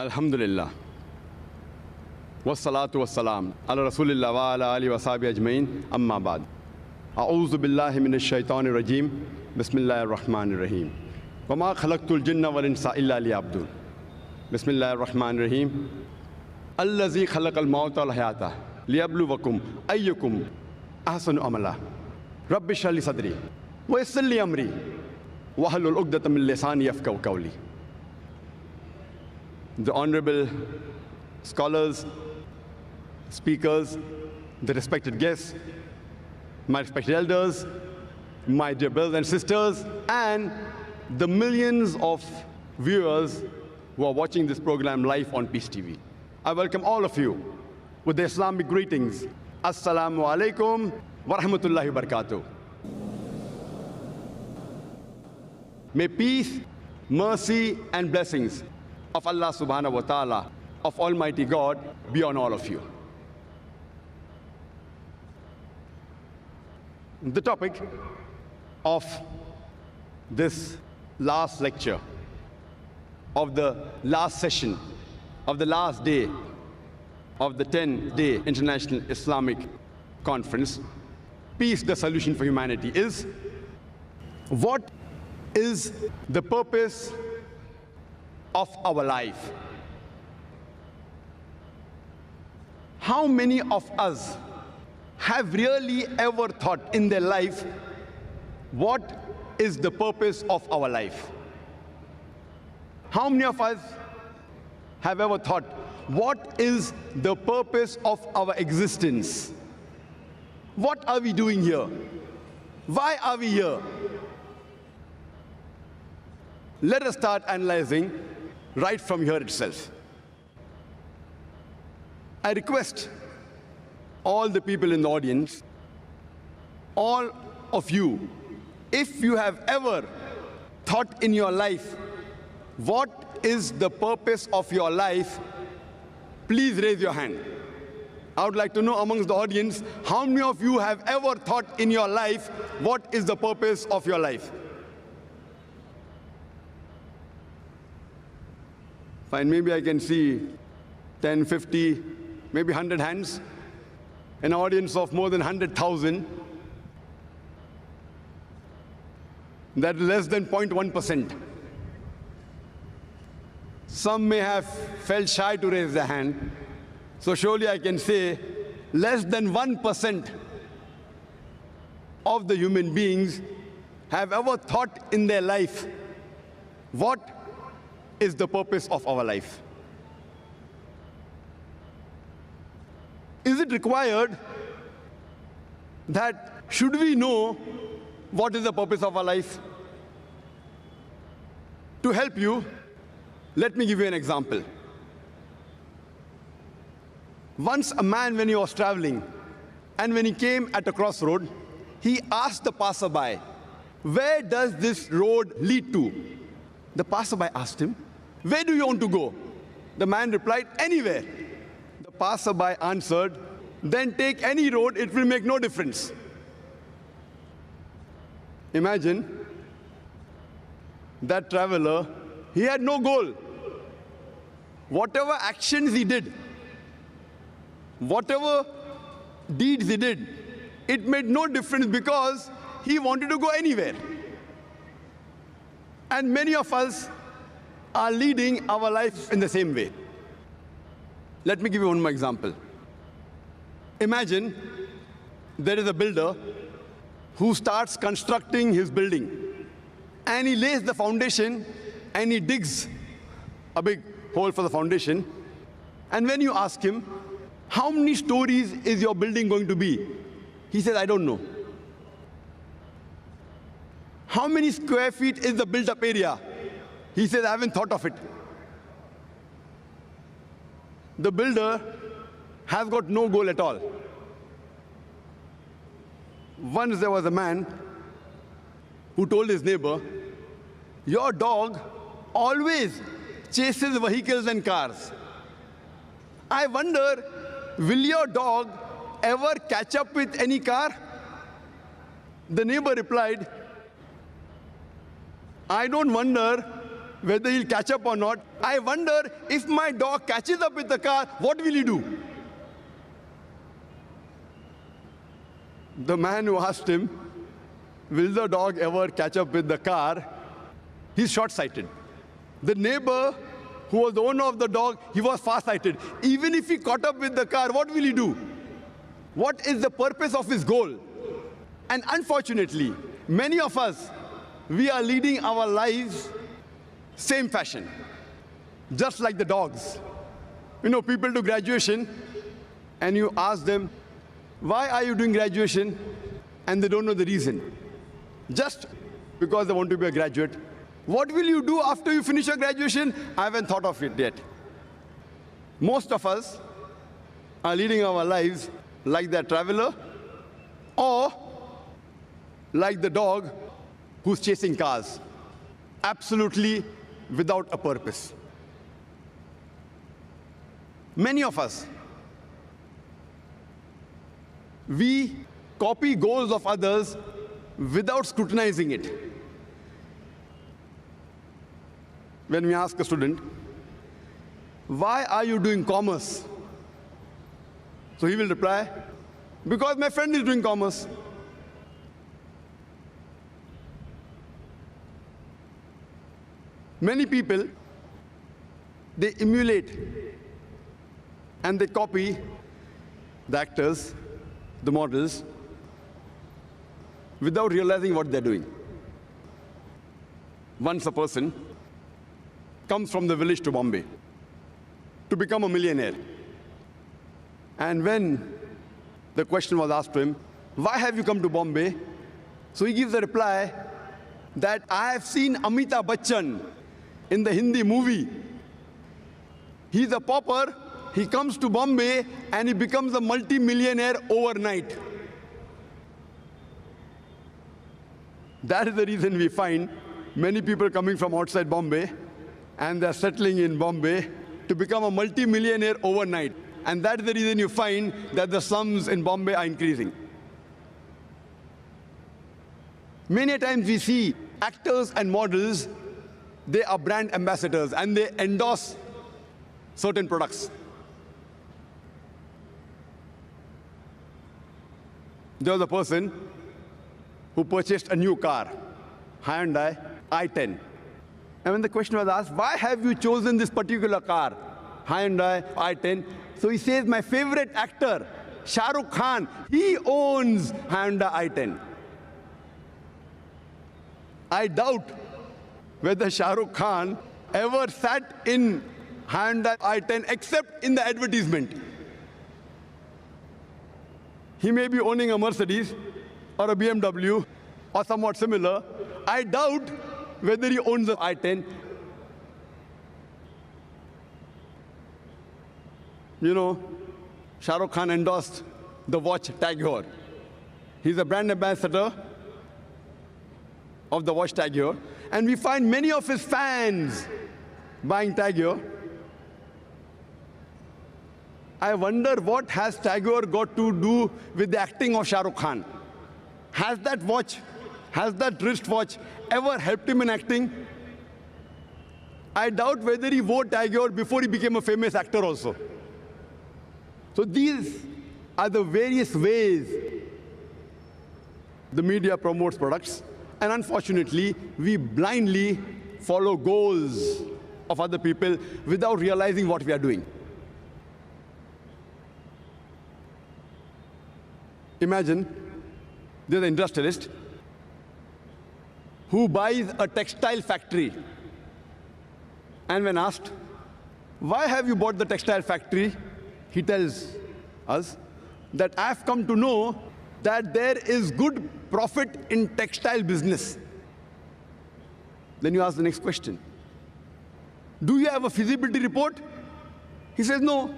Alhamdulillah. Wassalatu wassalam ala Rasulillah wa ala alihi wa sahbihi ajmain. Amma ba'd. A'udhu billahi minash shaitanir rajim. Bismillahir rahmanir rahim. Wa ma khalaqtul jinna wal insa illa liya'budun. Bismillahir rahmanir rahim. Allazi khalaqal mauta wal hayata liyabluwakum ayyukum ahsanu amala. Rabbi shrah li sadri wa yassir li amri wahlul 'uqdatam min lisani yafqahu qawli. The honorable scholars, speakers, the respected guests, my respected elders, my dear brothers and sisters, and the millions of viewers who are watching this program live on Peace TV. I welcome all of you with the Islamic greetings. Assalamu alaikum wa rahmatullahi wa barakatuh. May peace, mercy, and blessings of Allah subhanahu wa ta'ala, of Almighty God, be on all of you. The topic of this last lecture, of the last session, of the last day of the 10-day International Islamic Conference, Peace, the Solution for Humanity, is what is the purpose of our life? How many of us have really ever thought in their life what is the purpose of our life? How many of us have ever thought what is the purpose of our existence? What are we doing here? Why are we here? Let us start analyzing right from here itself. I request all the people in the audience, all of you, if you have ever thought in your life, what is the purpose of your life, please raise your hand. I would like to know amongst the audience, how many of you have ever thought in your life, what is the purpose of your life? Fine, maybe I can see 10, 50, maybe 100 hands. An audience of more than 100,000. That is less than 0.1%. Some may have felt shy to raise their hand. So surely I can say less than 1% of the human beings have ever thought in their life, what is the purpose of our life? Is it required that should we know what is the purpose of our life? To help you, let me give you an example. Once a man, when he was traveling, and when he came at a crossroad, he asked the passerby, where does this road lead to? The passerby asked him, where do you want to go? The man replied, anywhere. The passerby answered, then take any road, it will make no difference. Imagine that traveler, he had no goal. Whatever actions he did, whatever deeds he did, it made no difference because he wanted to go anywhere. And many of us are leading our life in the same way. Let me give you one more example. Imagine there is a builder who starts constructing his building, and he lays the foundation and he digs a big hole for the foundation. And when you ask him, how many stories is your building going to be? He says, I don't know. How many square feet is the built-up area? He says, I haven't thought of it. The builder has got no goal at all. Once there was a man who told his neighbor, your dog always chases vehicles and cars. I wonder, will your dog ever catch up with any car? The neighbor replied, I don't wonder whether he'll catch up or not. I wonder if my dog catches up with the car, what will he do? The man who asked him, will the dog ever catch up with the car? He's short-sighted. The neighbor who was the owner of the dog, he was far-sighted. Even if he caught up with the car, what will he do? What is the purpose of his goal? And unfortunately, many of us, we are leading our lives same fashion, just like the dogs. You know, people do graduation, and you ask them, why are you doing graduation? And they don't know the reason. Just because they want to be a graduate. What will you do after you finish your graduation? I haven't thought of it yet. Most of us are leading our lives like the traveler or like the dog who's chasing cars, absolutely without a purpose. Many of us, we copy goals of others without scrutinizing it. When we ask a student, why are you doing commerce? So he will reply, because my friend is doing commerce. Many people, they emulate and they copy the actors, the models, without realizing what they're doing. Once a person comes from the village to Bombay to become a millionaire. And when the question was asked to him, why have you come to Bombay? So he gives a reply that I have seen Amitabh Bachchan in the Hindi movie. He's a pauper, he comes to Bombay and he becomes a multi-millionaire overnight. That is the reason we find many people coming from outside Bombay and they're settling in Bombay to become a multi-millionaire overnight. And that's the reason you find that the slums in Bombay are increasing. Many times we see actors and models, they are brand ambassadors and they endorse certain products. There was a person who purchased a new car, Hyundai i10. And when the question was asked, why have you chosen this particular car, Hyundai i10? So he says, my favorite actor, Shah Rukh Khan, he owns Hyundai i10. I doubt whether Shah Rukh Khan ever sat in Hyundai i10 except in the advertisement. He may be owning a Mercedes or a BMW or somewhat similar. I doubt whether he owns an i10. You know, Shah Rukh Khan endorsed the watch Tag Heuer. He's a brand ambassador of the watch Tag Heuer. And we find many of his fans buying Tag Heuer. I wonder what has Tag Heuer got to do with the acting of Shah Rukh Khan? Has that watch, has that wristwatch ever helped him in acting? I doubt whether he wore Tag Heuer before he became a famous actor also. So these are the various ways the media promotes products. And unfortunately, we blindly follow goals of other people without realizing what we are doing. Imagine there's an industrialist who buys a textile factory. And when asked, why have you bought the textile factory? He tells us that I've come to know that there is good profit in textile business. Then you ask the next question. Do you have a feasibility report? He says, no.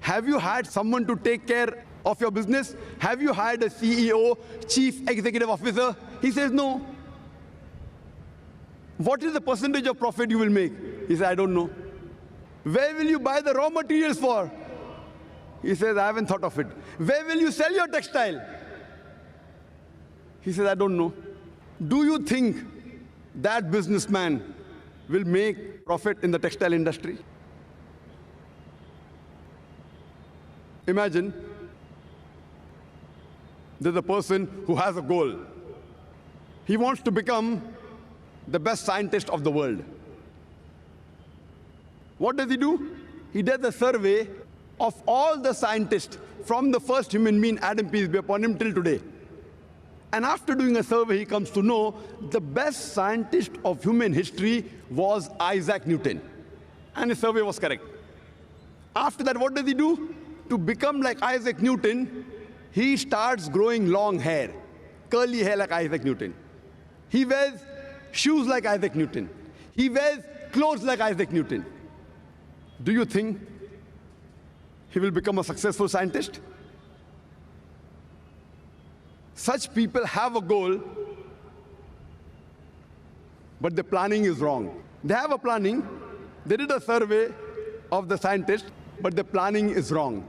Have you hired someone to take care of your business? Have you hired a CEO, chief executive officer? He says, no. What is the percentage of profit you will make? He says, I don't know. Where will you buy the raw materials for? He says, I haven't thought of it. Where will you sell your textile? He says, I don't know. Do you think that businessman will make profit in the textile industry? Imagine there's a person who has a goal. He wants to become the best scientist of the world. What does he do? He does a survey of all the scientists from the first human being, Adam, peace be upon him, till today. And after doing a survey, he comes to know the best scientist of human history was Isaac Newton. And his survey was correct. After that, what does he do? To become like Isaac Newton, he starts growing long hair, curly hair like Isaac Newton. He wears shoes like Isaac Newton. He wears clothes like Isaac Newton. Do you think he will become a successful scientist? Such people have a goal, but the planning is wrong. They have a planning. They did a survey of the scientists, but the planning is wrong.